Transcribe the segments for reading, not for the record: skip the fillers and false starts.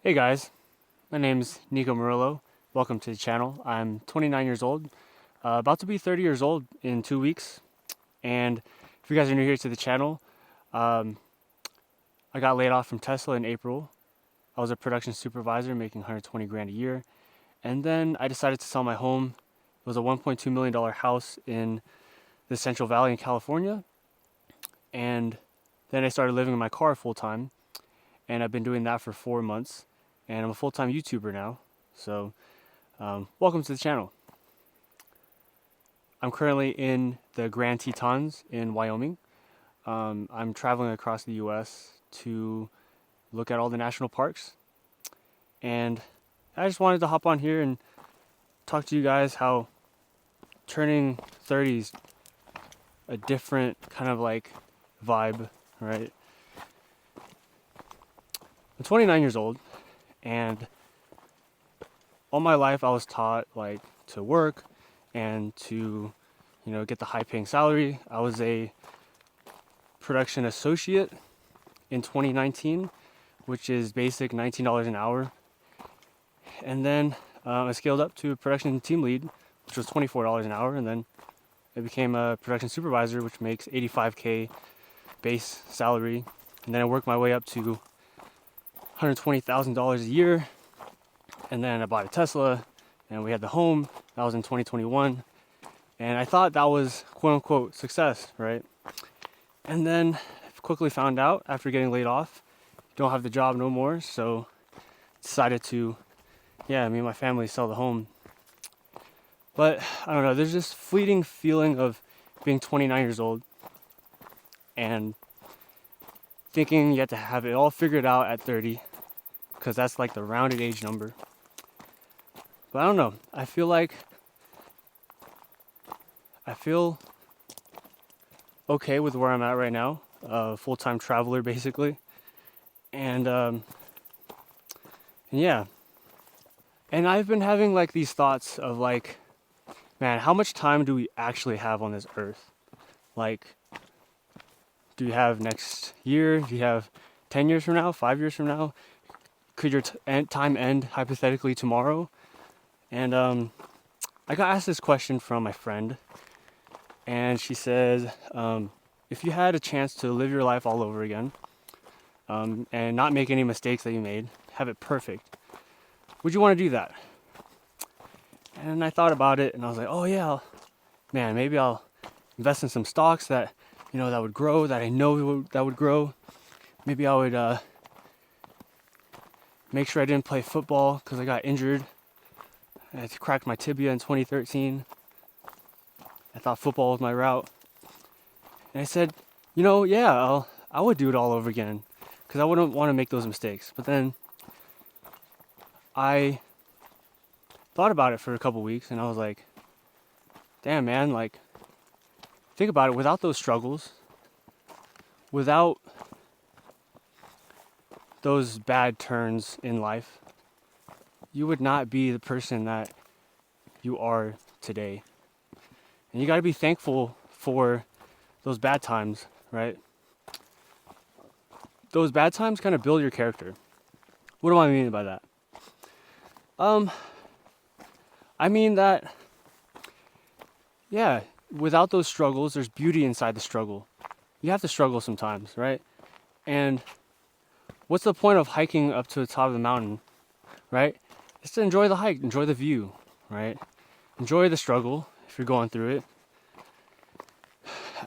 Hey guys, my name's Nico Murillo. Welcome to the channel. I'm 29 years old, about to be 30 years old in 2 weeks. And if you guys are new here to the channel, um, I got laid off from Tesla in April. I was a production supervisor making 120 grand a year. And then I decided to sell my home. It was a $1.2 million house in the Central Valley in California. And then I started living in my car full time. And I've been doing that for 4 months. And I'm a full-time YouTuber now. So welcome to the channel. I'm currently in the Grand Tetons in Wyoming. I'm traveling across the US to look at all the national parks. And I just wanted to hop on here and talk to you guys how turning 30 is a different kind of like vibe, right? I'm 29 years old, and all my life I was taught like to work and to, get the high paying salary. I was a production associate in 2019, which is basic $19 an hour. And then I scaled up to a production team lead, which was $24 an hour. And then I became a production supervisor, which makes $85K base salary. And then I worked my way up to $120,000 a year. And then I bought a Tesla and we had the home. That was in 2021. And I thought that was quote unquote success, right? And then I quickly found out after getting laid off, don't have the job no more. So decided to, me and my family sell the home. But I don't know, there's this fleeting feeling of being 29 years old and thinking you have to have it all figured out at 30, because that's like the rounded age number. But I don't know, I feel okay with where I'm at right now, full-time traveler basically. And yeah. And I've been having like these thoughts of like, man, how much time do we actually have on this earth? Like, do you have next year? Do you have 10 years from now, 5 years from now? Could your time end hypothetically tomorrow? And I got asked this question from my friend, and she says, if you had a chance to live your life all over again, and not make any mistakes that you made, have it perfect, would you want to do that? And I thought about it, and I was like, oh yeah, man, maybe I'll invest in some stocks that, that would grow, that I know that would grow. Maybe I would make sure I didn't play football because I got injured. I cracked my tibia in 2013. I thought football was my route. And I said, I would do it all over again because I wouldn't want to make those mistakes. But then I thought about it for a couple weeks and I was like, damn, man, like, think about it. Without those struggles, without those bad turns in life, you would not be the person that you are today. And you got to be thankful for those bad times, right? Those bad times kind of build your character. What do I mean by that? I mean that, without those struggles, there's beauty inside the struggle. You have to struggle sometimes, right? And what's the point of hiking up to the top of the mountain, right? It's to enjoy the hike, enjoy the view, right? Enjoy the struggle if you're going through it.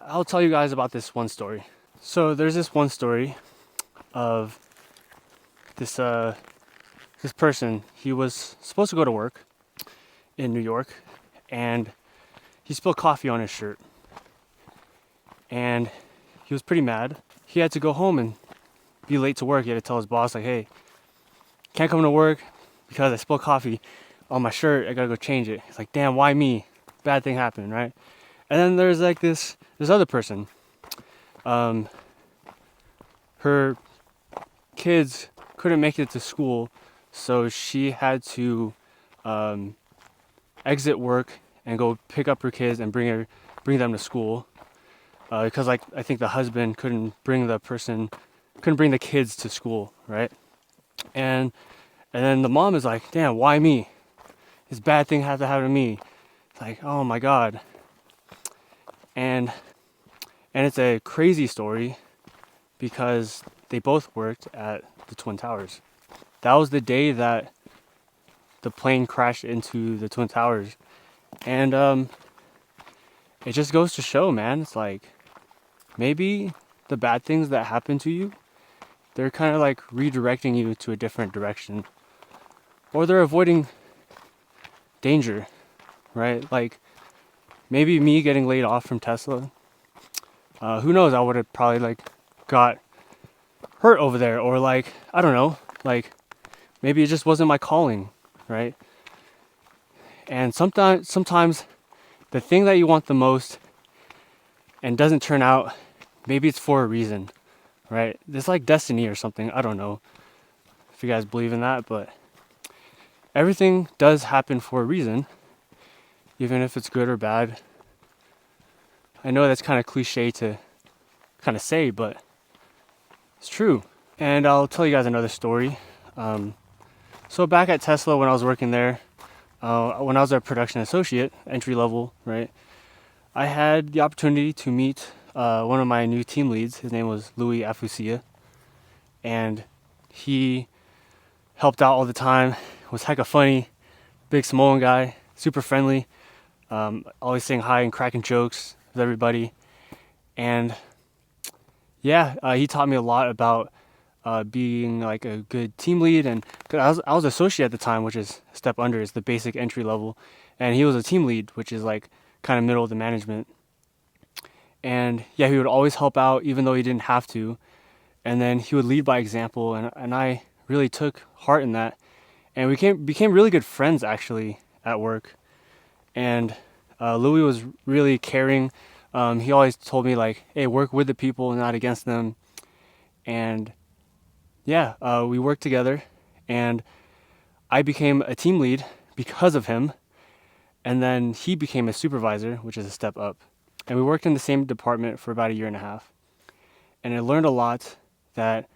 I'll tell you guys about this one story. So there's this one story of this person. He was supposed to go to work in New York, and he spilled coffee on his shirt. And he was pretty mad. He had to go home and be late to work. He had to tell his boss, like, hey, can't come to work because I spilled coffee on my shirt. I gotta go change it. He's like, damn, why me? Bad thing happened, right? And then there's like this other person. Her kids couldn't make it to school, so she had to exit work and go pick up her kids and bring them to school. Because like I think the husband couldn't bring the kids to school, right? And And then the mom is like, damn, why me? This bad thing had to happen to me. It's like, oh my God. And it's a crazy story because they both worked at the Twin Towers. That was the day that the plane crashed into the Twin Towers. And it just goes to show, man, it's like maybe the bad things that happen to you, they're kind of like redirecting you to a different direction. Or they're avoiding danger, right? Like maybe me getting laid off from Tesla, who knows, I would have probably like got hurt over there, or like, I don't know, like maybe it just wasn't my calling, right? And sometimes the thing that you want the most and doesn't turn out, maybe it's for a reason, right? It's like destiny or something. I don't know if you guys believe in that, but everything does happen for a reason, even if it's good or bad. I know that's kind of cliche to kind of say, but it's true. And I'll tell you guys another story. So back at Tesla when I was working there, when I was a production associate, entry level, right? I had the opportunity to meet one of my new team leads. His name was Louie Afusia, and he helped out all the time. Was hecka funny, big Samoan guy, super friendly, always saying hi and cracking jokes with everybody. And yeah, he taught me a lot about being like a good team lead. And 'cause I was associate at the time, which is a step under, is the basic entry level, and he was a team lead, which is like kind of middle of the management. And yeah, he would always help out even though he didn't have to. And then he would lead by example, and I really took heart in that. And we became really good friends actually at work. And Louis was really caring. He always told me like, hey, work with the people, not against them. And yeah, we worked together, and I became a team lead because of him. And then he became a supervisor, which is a step up. And we worked in the same department for about a year and a half. And I learned a lot that,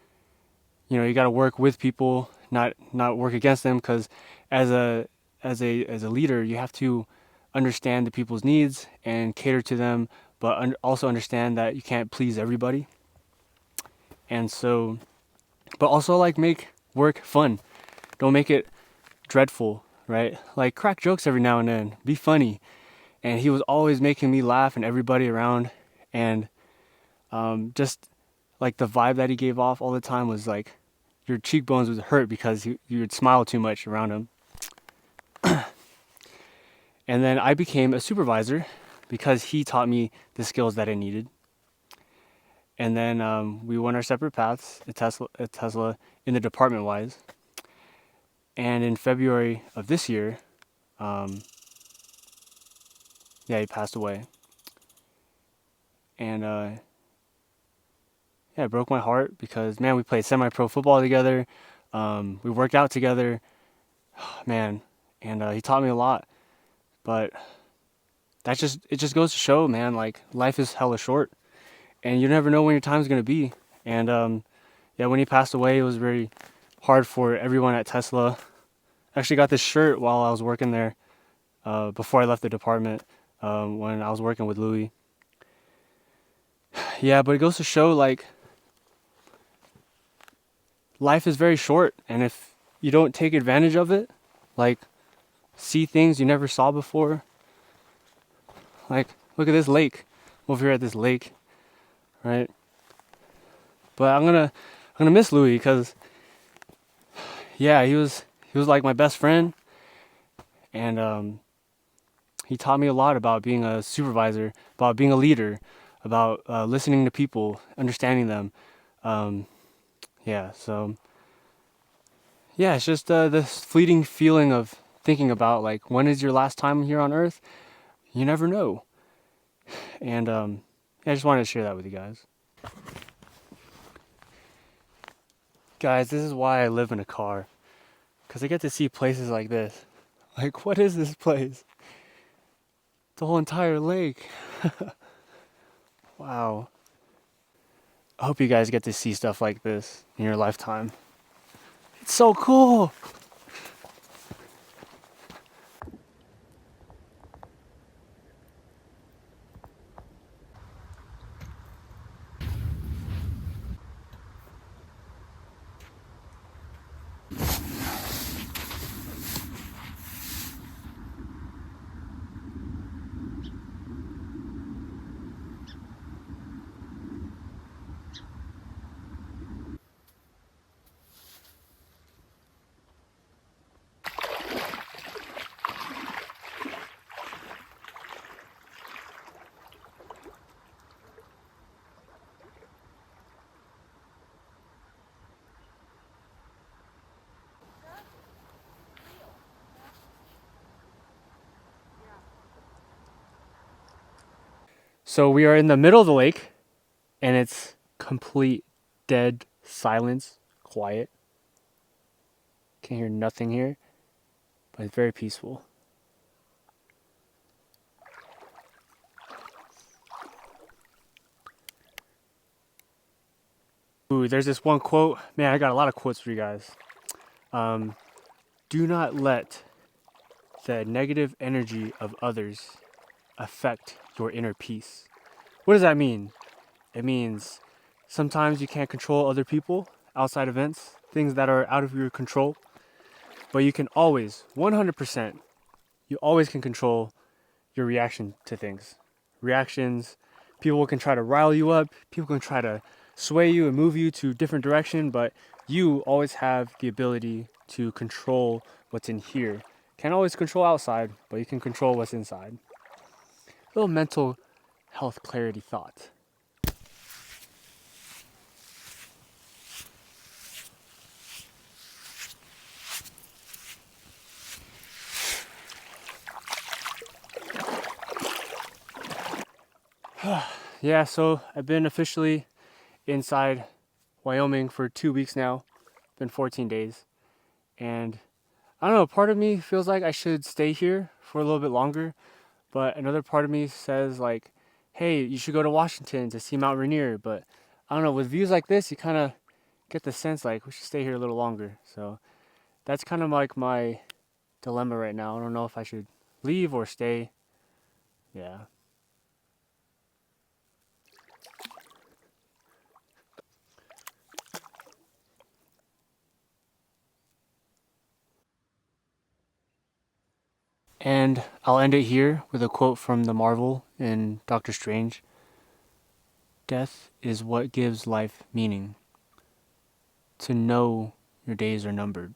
you got to work with people, not work against them, because as a leader, you have to understand the people's needs and cater to them, but also understand that you can't please everybody. And so, but also like make work fun. Don't make it dreadful, right? Like crack jokes every now and then, be funny. And he was always making me laugh and everybody around. And just like the vibe that he gave off all the time was like your cheekbones would hurt because you would smile too much around him. And then I became a supervisor because he taught me the skills that I needed. And then we went our separate paths at Tesla in the department wise. And in February of this year, he passed away. And it broke my heart because, man, we played semi-pro football together. We worked out together, man, and he taught me a lot. But it just goes to show, man, like life is hella short, and you never know when your time's gonna be. And when he passed away, it was very hard for everyone at Tesla. I actually got this shirt while I was working there, before I left the department, when I was working with Louis. Yeah, but it goes to show, like, life is very short, and if you don't take advantage of it, like, see things you never saw before. Like, look at this lake. Over here at this lake, right? But I'm gonna miss Louis because, yeah, he was like my best friend, and he taught me a lot about being a supervisor, about being a leader, about listening to people, understanding them. So it's just this fleeting feeling of thinking about, like, when is your last time here on Earth? You never know. And I just wanted to share that with you guys. Guys, this is why I live in a car, because I get to see places like this. Like, what is this place? The whole entire lake. Wow. I hope you guys get to see stuff like this in your lifetime. It's so cool. So we are in the middle of the lake, and it's complete dead silence, quiet. Can't hear nothing here, but it's very peaceful. Ooh, there's this one quote. Man, I got a lot of quotes for you guys. Do not let the negative energy of others affect your inner peace. What does that mean? It means sometimes you can't control other people, outside events, things that are out of your control, but you can always, 100%, you always can control your reaction to things. Reactions, people can try to rile you up, people can try to sway you and move you to a different direction, but you always have the ability to control what's in here. Can't always control outside, but you can control what's inside. Little mental health clarity thought. Yeah, so I've been officially inside Wyoming for 2 weeks now. Been 14 days. And I don't know, part of me feels like I should stay here for a little bit longer, but another part of me says like, hey, you should go to Washington to see Mount Rainier. But I don't know, with views like this, you kind of get the sense like we should stay here a little longer. So that's kind of like my dilemma right now. I don't know if I should leave or stay. Yeah. And I'll end it here with a quote from the Marvel in Doctor Strange. Death is what gives life meaning. To know your days are numbered.